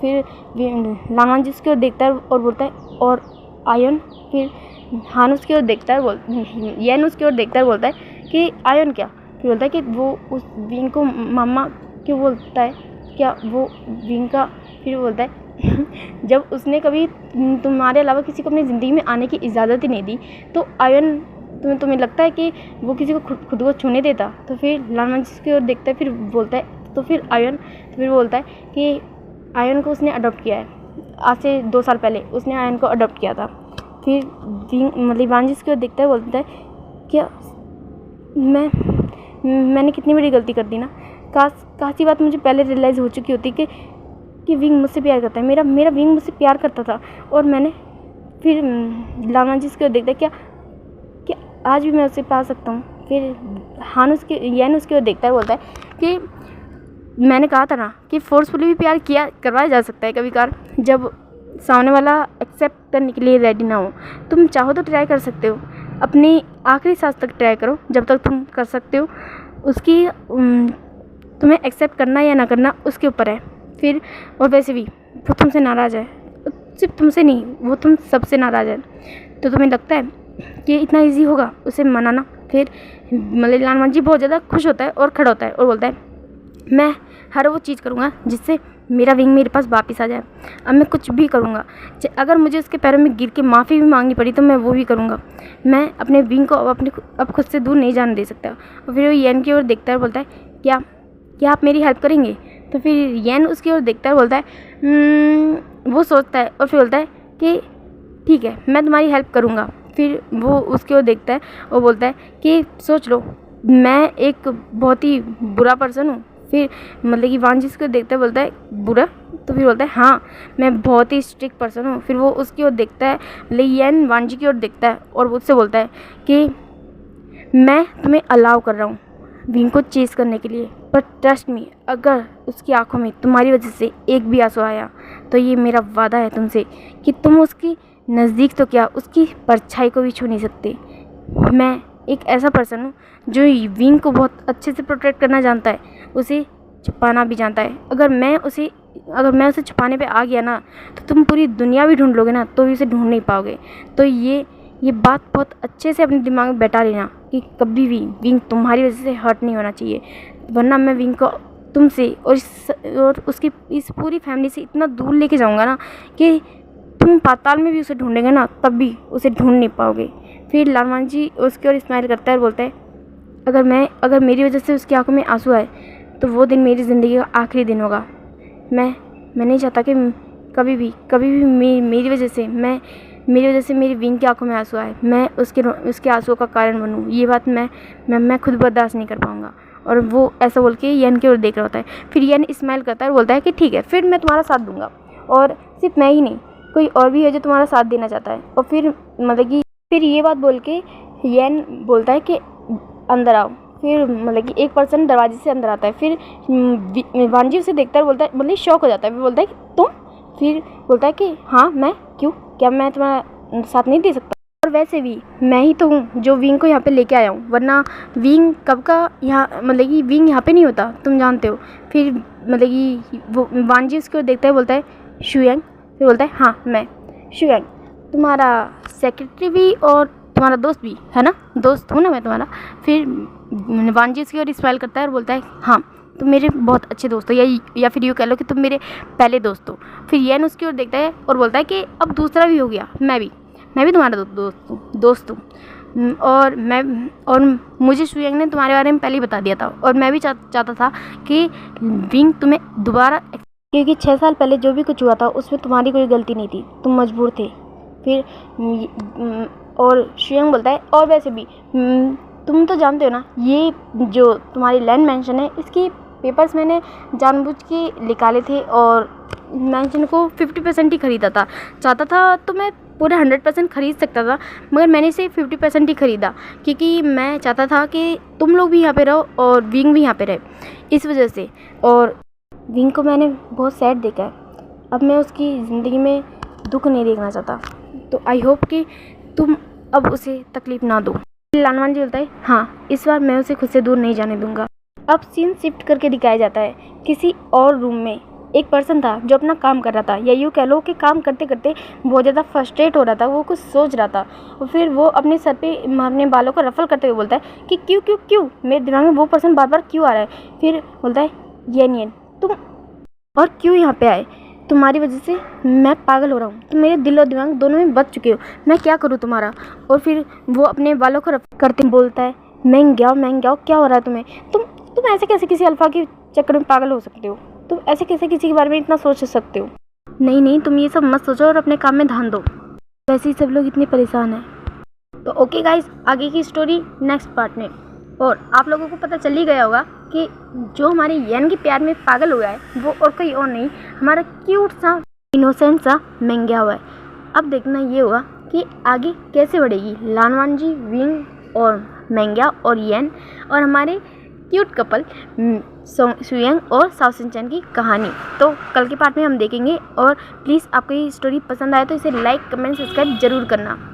फिर लांगवान जी उसकी ओर देखता है और बोलता है, और आयन? फिर हान उसकी ओर देखता है, येन उसकी ओर देखता है, बोलता है कि आयन क्या? फिर बोलता है कि वो उस विंग को मामा क्यों बोलता है, क्या वो विंग का? फिर बोलता है जब उसने कभी तुम्हारे अलावा किसी को अपनी ज़िंदगी में आने की इजाज़त ही नहीं दी, तो आयन तुम्हें लगता है कि वो किसी को खुद को छूने देता? तो फिर लांगवान जी की ओर देखता है, फिर बोलता है, तो फिर आयन? तो फिर बोलता है कि आयन को उसने अडॉप्ट किया है, आज से 2 साल पहले उसने आयन को अडॉप्ट किया था। फिर वान जी की ओर देखता है, बोलता है, क्या मैंने कितनी बड़ी गलती कर दी ना। काश ये बात मुझे पहले रियलाइज़ हो चुकी होती कि विंग मुझसे प्यार करता है, मेरा विंग मुझसे प्यार करता था, और मैंने फिर लांगवान जी की ओर देखता है, क्या आज भी मैं उससे पा सकता हूँ? फिर येन उसकी ओर देखता है, बोलता है कि मैंने कहा था ना कि फोर्सफुली भी प्यार करवाया जा सकता है कभी कभार, जब सामने वाला एक्सेप्ट करने के लिए रेडी ना हो। तुम चाहो तो ट्राई कर सकते हो, अपनी आखिरी सांस तक ट्राई करो, जब तक तुम कर सकते हो। उसकी तुम्हें एक्सेप्ट करना या ना करना उसके ऊपर है। फिर और वैसे भी वो तुमसे नाराज़ है, सिर्फ तुमसे नहीं, वो तुम सबसे नाराज़ है। तो तुम्हें लगता है कि इतना इजी होगा उसे मनाना? फिर लांगवान जी बहुत ज़्यादा खुश होता है और खड़ा होता है और बोलता है, मैं हर वो चीज़ करूँगा जिससे मेरा विंग मेरे पास वापस आ जाए। अब मैं कुछ भी करूँगा, अगर मुझे उसके पैरों में गिर के माफ़ी भी मांगनी पड़ी तो मैं वो भी करूँगा। मैं अपने विंग को अब खुद से दूर नहीं जाने दे सकता। और फिर वो येन की ओर देखता है और बोलता है, क्या आप मेरी हेल्प करेंगे? तो फिर येन उसकी ओर देखता है और बोलता है, वो सोचता है और फिर बोलता है कि ठीक है, मैं तुम्हारी हेल्प करूँगा। फिर वो उसकी ओर देखता है और बोलता है कि सोच लो, मैं एक बहुत ही बुरा पर्सन हूँ। फिर कि वान जी को देखता है, बोलता है, बुरा? तो फिर बोलता है, हाँ, मैं बहुत ही स्ट्रिक्ट पर्सन हूँ। फिर वो उसकी ओर देखता है, येन वान जी की ओर देखता है और उससे बोलता है कि मैं तुम्हें अलाउ कर रहा हूँ विंग को चेस करने के लिए, पर ट्रस्ट मी, अगर उसकी आंखों में तुम्हारी वजह से एक भी आंसू आया तो ये मेरा वादा है तुमसे कि तुम उसकी नज़दीक तो क्या, उसकी परछाई को भी छू नहीं सकते। मैं एक ऐसा पर्सन हूँ जो विंग को बहुत अच्छे से प्रोटेक्ट करना जानता है, उसे छुपाना भी जानता है। अगर मैं उसे छुपाने पे आ गया ना, तो तुम पूरी दुनिया भी ढूंढ लोगे ना, तो भी उसे ढूंढ नहीं पाओगे। तो ये बात बहुत अच्छे से अपने दिमाग में बैठा लेना कि कभी भी विंग तुम्हारी वजह से हर्ट नहीं होना चाहिए, वरना मैं विंग को तुमसे और उसकी इस पूरी फैमिली से इतना दूर लेके जाऊँगा ना कि तुम पाताल में भी उसे ढूंढेंगे ना, तब भी उसे ढूंढ नहीं पाओगे। फिर लांगवान जी उसकी ओर स्माइल करता है और बोलता है, अगर मेरी वजह से उसकी आंखों में आंसू आए तो वो दिन मेरी ज़िंदगी का आखिरी दिन होगा। मैं नहीं चाहता कि कभी भी मेरी वजह से मेरी विंग की आंखों में आंसू आए, मैं उसके आंसुओं का कारण बनूँ। ये बात मैं खुद बर्दाश्त नहीं कर पाऊँगा। और वो ऐसा बोल के येन की ओर देख रहा होता है। फिर येन स्माइल करता है और बोलता है कि ठीक है, फिर मैं तुम्हारा साथ दूंगा, और सिर्फ मैं ही नहीं, कोई और भी है जो तुम्हारा साथ देना चाहता है। और फिर ये बात बोल के येन बोलता है कि अंदर आओ। फिर एक पर्सन दरवाजे से अंदर आता है। फिर वान जी उसे देखता है, बोलता है, शॉक हो जाता है। फिर बोलता है कि तुम? फिर बोलता है कि हाँ, मैं क्यों, क्या मैं तुम्हारा साथ नहीं दे सकता? और वैसे भी मैं ही तो हूँ जो विंग को यहाँ पे लेके आया हूँ, वरना विंग कब का यहाँ विंग यहाँ पे नहीं होता, तुम जानते हो। फिर वो वान जी उसको देखता है, बोलता है, शुयांग? फिर बोलता है, हाँ, मैं शुयांग, तुम्हारा सेक्रेटरी भी और तुम्हारा दोस्त भी है ना, दोस्त हूँ ना मैं तुम्हारा। फिर वान जी उसकी ओर स्माइल करता है और बोलता है, हाँ, तुम मेरे बहुत अच्छे दोस्त हो, या फिर यूँ कह लो कि तुम मेरे पहले दोस्त हो। फिर येन उसकी ओर देखता है और बोलता है कि अब दूसरा भी हो गया, मैं भी तुम्हारा दोस्त हूँ। और मुझे शुयांग ने तुम्हारे बारे में पहले ही बता दिया था, और मैं भी चाहता था कि विंग तुम्हें दोबारा, क्योंकि 6 साल पहले जो भी कुछ हुआ था उसमें तुम्हारी कोई गलती नहीं थी, तुम मजबूर थे। फिर और शुयांग बोलता है, और वैसे भी तुम तो जानते हो ना, ये जो तुम्हारी लैंड मैंशन है, इसकी पेपर्स मैंने जानबूझ के निकाले थे, और मैंशन को 50% ही खरीदा था। चाहता था तो मैं पूरा 100% ख़रीद सकता था, मगर मैंने इसे 50% ही ख़रीदा क्योंकि मैं चाहता था कि तुम लोग भी यहाँ पे रहो और विंग भी यहाँ पे रहे, इस वजह से। और विंग को मैंने बहुत सैड देखा है, अब मैं उसकी ज़िंदगी में दुख नहीं देखना चाहता, तो आई होप कि तुम अब उसे तकलीफ़ ना दो। लानवान जी बोलता है हाँ, इस बार मैं उसे खुद से दूर नहीं जाने दूंगा। अब सीन शिफ्ट करके दिखाया जाता है किसी और रूम में। एक पर्सन था जो अपना काम कर रहा था, या यूँ कह लो कि काम करते करते बहुत ज़्यादा फ्रस्ट्रेट हो रहा था, वो कुछ सोच रहा था। और फिर वो अपने सर पे अपने बालों को रफल करते हुए बोलता है कि क्यों क्यों क्यों मेरे दिमाग में वो पर्सन बार बार क्यों आ रहा है। फिर बोलता है ये तुम और क्यों यहाँ पे आए, तुम्हारी वजह से मैं पागल हो रहा हूँ, तुम मेरे दिल और दिमाग दोनों में बच चुके हो, मैं क्या करूँ तुम्हारा। और फिर वो अपने बालों को रफ करते बोलता है महंग गया क्या हो रहा है तुम्हें, तुम ऐसे कैसे किसी अल्फा के चक्कर में पागल हो सकते हो, तुम ऐसे कैसे किसी के बारे में इतना सोच सकते हो। नहीं तुम ये सब मत सोचो और अपने काम में ध्यान दो, वैसे ही सब लोग इतने परेशान हैं। तो ओके गाइस, आगे की स्टोरी नेक्स्ट पार्ट में। और आप लोगों को पता चल ही गया होगा कि जो हमारे येन के प्यार में पागल हुआ है वो और कोई और नहीं, हमारा क्यूट सा इनोसेंट सा मेंग्या हुआ है। अब देखना ये होगा कि आगे कैसे बढ़ेगी लानवान जी, विंग और मेंग्या और येन और हमारे क्यूट कपल सुयंग और साओ सिंचन की कहानी। तो कल के पार्ट में हम देखेंगे। और प्लीज़ आपको ये स्टोरी पसंद आए तो इसे लाइक कमेंट सब्सक्राइब जरूर करना।